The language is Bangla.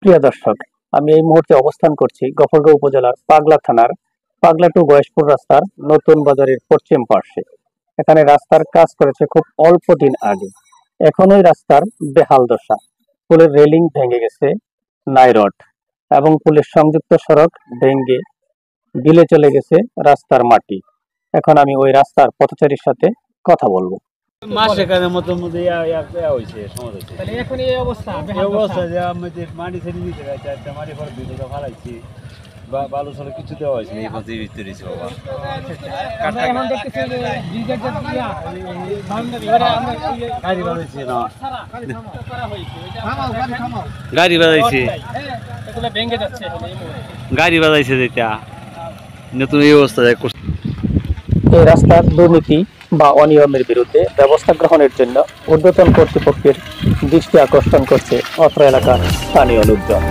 প্রিয় দর্শক, আমি এই মুহূর্তে অবস্থান করছি গফরগাঁও উপজেলার পাগলা থানার পাগলা টু গয়েশপুর রাস্তার নতুন বাজারের পশ্চিম পার্শ্বে। এখানে রাস্তার কাজ করেছে খুব অল্প দিন আগে। এখন ওই রাস্তার বেহাল দশা। পুলের রেলিং ভেঙে গেছে, নাই রড, এবং পুলের সংযুক্ত সড়ক ভেঙে বিলে চলে গেছে রাস্তার মাটি। এখন আমি ওই রাস্তার পথচারীর সাথে কথা বলবো। মাসে কাজের মতো মধ্যে হয়েছে সমস্যা। তাহলে এখন এই অবস্থা এই অবস্থা যে আমাদের মাটি ছেড়ে দিতে গেছে, একটা মাটি পরে দুটো ফালাইছি, বালু ছাড়া কিছু দেওয়া হয়েছে এই পথে ভিতরে বাবা। আমরা এখন দেখতেছি যে ব্রিজের যে গাড়ি বাজাইছে না, গাড়ি বাজাইছে, এগুলো ভেঙে যাচ্ছে গাড়ি বাজাইছে যেটা নতুন এই অবস্থা। এই রাস্তার দুর্নীতি বা অনিয়মের বিরুদ্ধে ব্যবস্থা গ্রহণের জন্য ঊর্ধ্বতন কর্তৃপক্ষের দৃষ্টি আকর্ষণ করছে অত্র এলাকার স্থানীয় লোকজন।